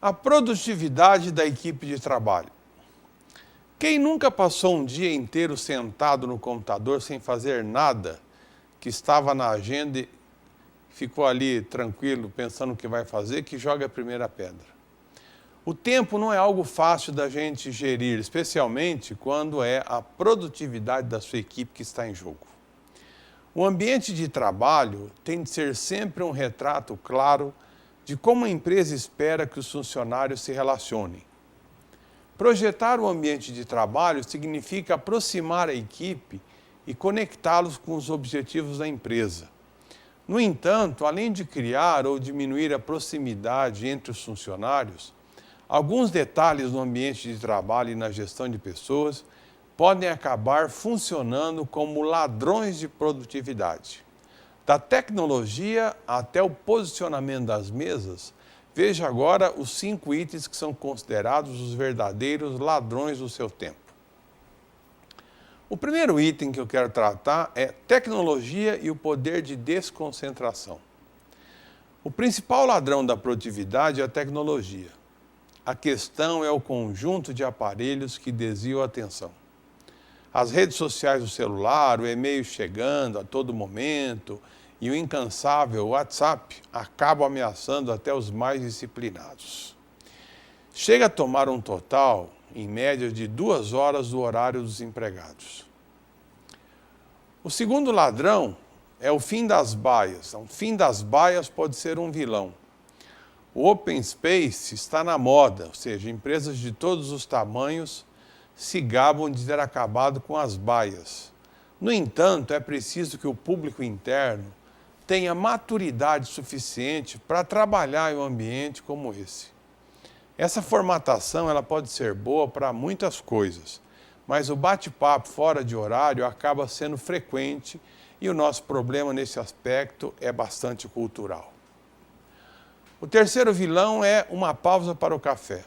A produtividade da equipe de trabalho. Quem nunca passou um dia inteiro sentado no computador sem fazer nada, que estava na agenda e ficou ali tranquilo pensando o que vai fazer, que joga a primeira pedra? O tempo não é algo fácil da gente gerir, especialmente quando é a produtividade da sua equipe que está em jogo. O ambiente de trabalho tem de ser sempre um retrato claro de como a empresa espera que os funcionários se relacionem. Projetar o ambiente de trabalho significa aproximar a equipe e conectá-los com os objetivos da empresa. No entanto, além de criar ou diminuir a proximidade entre os funcionários, alguns detalhes no ambiente de trabalho e na gestão de pessoas podem acabar funcionando como ladrões de produtividade. Da tecnologia até o posicionamento das mesas, veja agora os 5 itens que são considerados os verdadeiros ladrões do seu tempo. O primeiro item que eu quero tratar é tecnologia e o poder de desconcentração. O principal ladrão da produtividade é a tecnologia. A questão é o conjunto de aparelhos que desviam a atenção. As redes sociais do celular, o e-mail chegando a todo momento e o incansável WhatsApp acabam ameaçando até os mais disciplinados. Chega a tomar um total, em média, de 2 horas do horário dos empregados. O segundo ladrão é o fim das baias. O fim das baias pode ser um vilão. O Open Space está na moda, ou seja, empresas de todos os tamanhos se gabam de ter acabado com as baias. No entanto, é preciso que o público interno tenha maturidade suficiente para trabalhar em um ambiente como esse. Essa formatação ela pode ser boa para muitas coisas, mas o bate-papo fora de horário acaba sendo frequente e o nosso problema nesse aspecto é bastante cultural. O terceiro vilão é uma pausa para o café.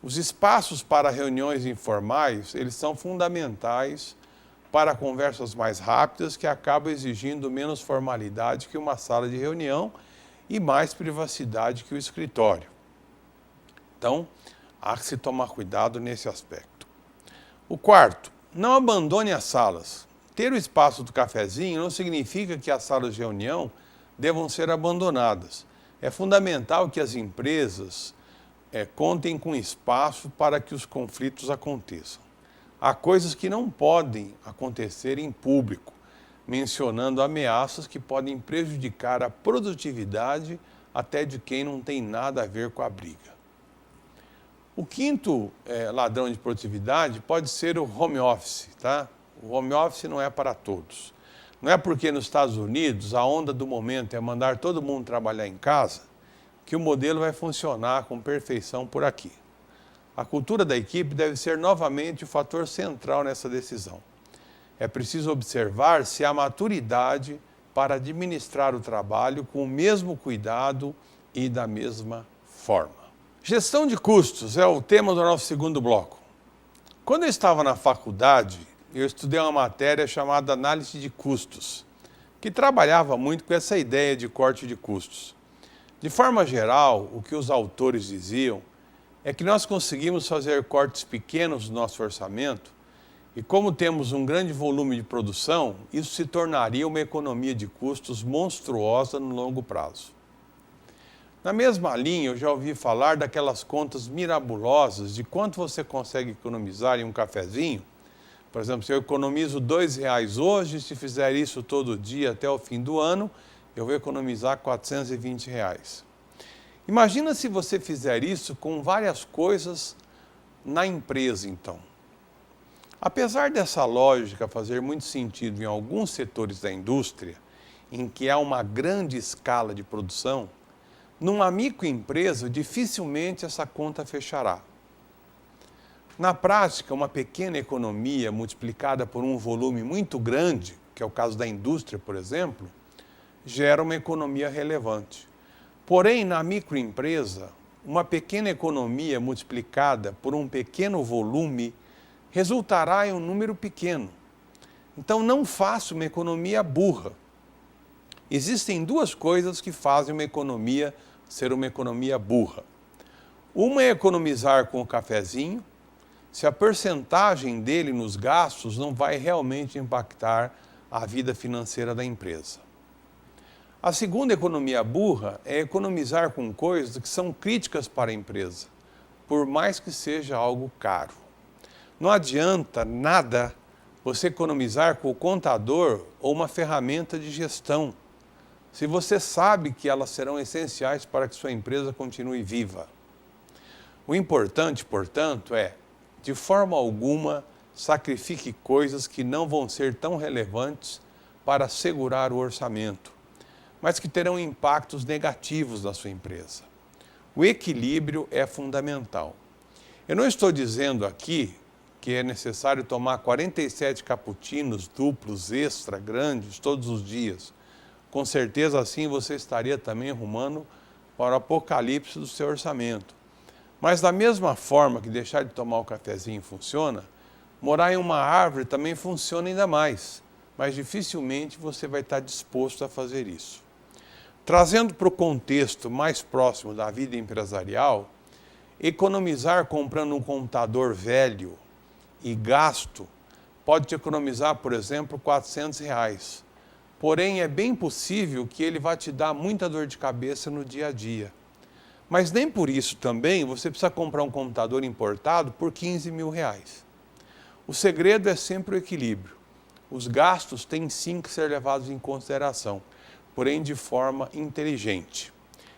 Os espaços para reuniões informais, eles são fundamentais para conversas mais rápidas que acabam exigindo menos formalidade que uma sala de reunião e mais privacidade que o escritório. Então, há que se tomar cuidado nesse aspecto. O quarto, não abandone as salas. Ter o espaço do cafezinho não significa que as salas de reunião devam ser abandonadas. É fundamental que as empresas contem com espaço para que os conflitos aconteçam. Há coisas que não podem acontecer em público, mencionando ameaças que podem prejudicar a produtividade até de quem não tem nada a ver com a briga. O quinto ladrão de produtividade pode ser o home office, tá? O home office não é para todos. Não é porque nos Estados Unidos a onda do momento é mandar todo mundo trabalhar em casa que o modelo vai funcionar com perfeição por aqui. A cultura da equipe deve ser novamente o fator central nessa decisão. É preciso observar se há maturidade para administrar o trabalho com o mesmo cuidado e da mesma forma. Gestão de custos é o tema do nosso segundo bloco. Quando eu estava na faculdade, eu estudei uma matéria chamada Análise de Custos, que trabalhava muito com essa ideia de corte de custos. De forma geral, o que os autores diziam é que nós conseguimos fazer cortes pequenos no nosso orçamento e, como temos um grande volume de produção, isso se tornaria uma economia de custos monstruosa no longo prazo. Na mesma linha, eu já ouvi falar daquelas contas mirabolosas de quanto você consegue economizar em um cafezinho. Por exemplo, se eu economizo R$ hoje, se fizer isso todo dia até o fim do ano, eu vou economizar R$ 420. Imagina se você fizer isso com várias coisas na empresa, então. Apesar dessa lógica fazer muito sentido em alguns setores da indústria, em que há uma grande escala de produção, numa microempresa dificilmente essa conta fechará. Na prática, uma pequena economia multiplicada por um volume muito grande, que é o caso da indústria, por exemplo, gera uma economia relevante. Porém, na microempresa, uma pequena economia multiplicada por um pequeno volume resultará em um número pequeno. Então, não faça uma economia burra. Existem 2 coisas que fazem uma economia ser uma economia burra. Uma é economizar com o cafezinho, se a percentagem dele nos gastos não vai realmente impactar a vida financeira da empresa. A segunda economia burra é economizar com coisas que são críticas para a empresa, por mais que seja algo caro. Não adianta nada você economizar com o contador ou uma ferramenta de gestão, se você sabe que elas serão essenciais para que sua empresa continue viva. O importante, portanto, é, de forma alguma, sacrifique coisas que não vão ser tão relevantes para segurar o orçamento, mas que terão impactos negativos na sua empresa. O equilíbrio é fundamental. Eu não estou dizendo aqui que é necessário tomar 47 cappuccinos duplos extra grandes todos os dias. Com certeza assim você estaria também rumando para o apocalipse do seu orçamento. Mas da mesma forma que deixar de tomar o cafezinho funciona, morar em uma árvore também funciona ainda mais, mas dificilmente você vai estar disposto a fazer isso. Trazendo para o contexto mais próximo da vida empresarial, economizar comprando um computador velho e gasto pode te economizar, por exemplo, R$400. Porém, é bem possível que ele vá te dar muita dor de cabeça no dia a dia. Mas nem por isso também você precisa comprar um computador importado por R$15.000. O segredo é sempre o equilíbrio. Os gastos têm sim que ser levados em consideração, porém de forma inteligente.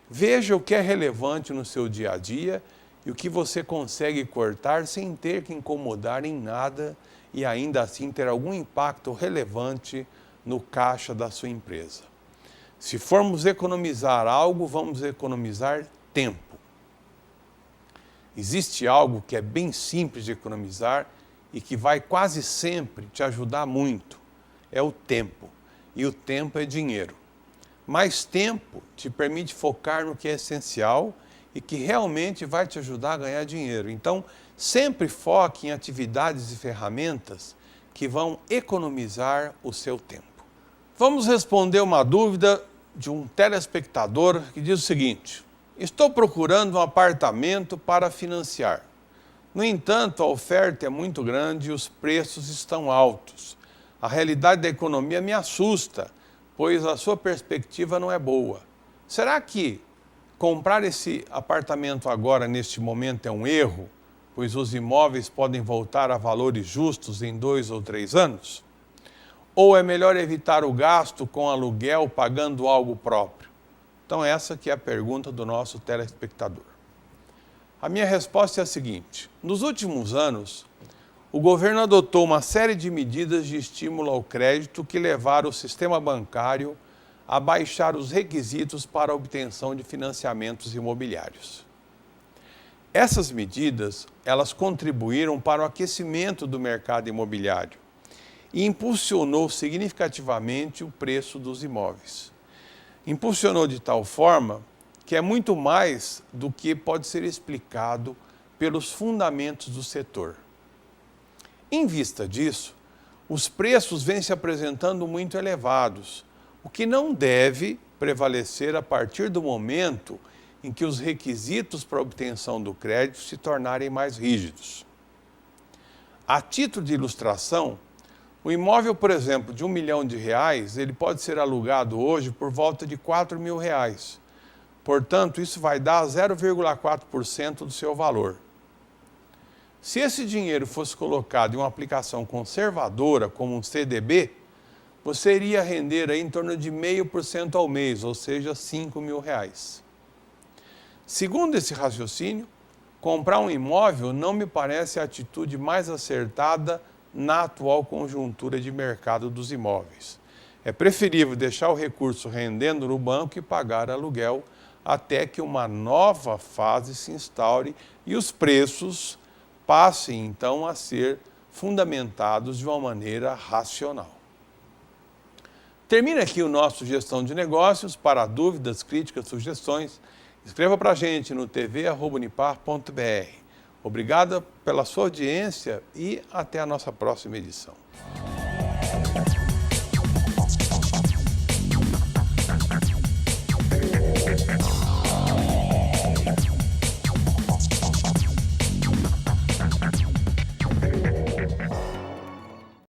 Veja o que é relevante no seu dia a dia e o que você consegue cortar sem ter que incomodar em nada e ainda assim ter algum impacto relevante no caixa da sua empresa. Se formos economizar algo, vamos economizar tempo. Existe algo que é bem simples de economizar e que vai quase sempre te ajudar muito. É o tempo. E o tempo é dinheiro. Mais tempo te permite focar no que é essencial e que realmente vai te ajudar a ganhar dinheiro. Então, sempre foque em atividades e ferramentas que vão economizar o seu tempo. Vamos responder uma dúvida de um telespectador que diz o seguinte: estou procurando um apartamento para financiar. No entanto, a oferta é muito grande e os preços estão altos. A realidade da economia me assusta, pois a sua perspectiva não é boa. Será que comprar esse apartamento agora, neste momento, é um erro, pois os imóveis podem voltar a valores justos em 2 ou 3 anos? Ou é melhor evitar o gasto com aluguel pagando algo próprio? Então essa que é a pergunta do nosso telespectador. A minha resposta é a seguinte: nos últimos anos, o governo adotou uma série de medidas de estímulo ao crédito que levaram o sistema bancário a baixar os requisitos para a obtenção de financiamentos imobiliários. Essas medidas, elas contribuíram para o aquecimento do mercado imobiliário e impulsionou significativamente o preço dos imóveis. Impulsionou de tal forma que é muito mais do que pode ser explicado pelos fundamentos do setor. Em vista disso, os preços vêm se apresentando muito elevados, o que não deve prevalecer a partir do momento em que os requisitos para a obtenção do crédito se tornarem mais rígidos. A título de ilustração, o imóvel, por exemplo, de R$1 milhão, ele pode ser alugado hoje por volta de R$4.000. Portanto, isso vai dar 0,4% do seu valor. Se esse dinheiro fosse colocado em uma aplicação conservadora, como um CDB, você iria render aí em torno de 0,5% ao mês, ou seja, R$5.000. Segundo esse raciocínio, comprar um imóvel não me parece a atitude mais acertada na atual conjuntura de mercado dos imóveis. É preferível deixar o recurso rendendo no banco e pagar aluguel até que uma nova fase se instaure e os preços passem então a ser fundamentados de uma maneira racional. Termina aqui o nosso Gestão de Negócios. Para dúvidas, críticas, sugestões, escreva para a gente no tv@unipar.br. Obrigado pela sua audiência e até a nossa próxima edição.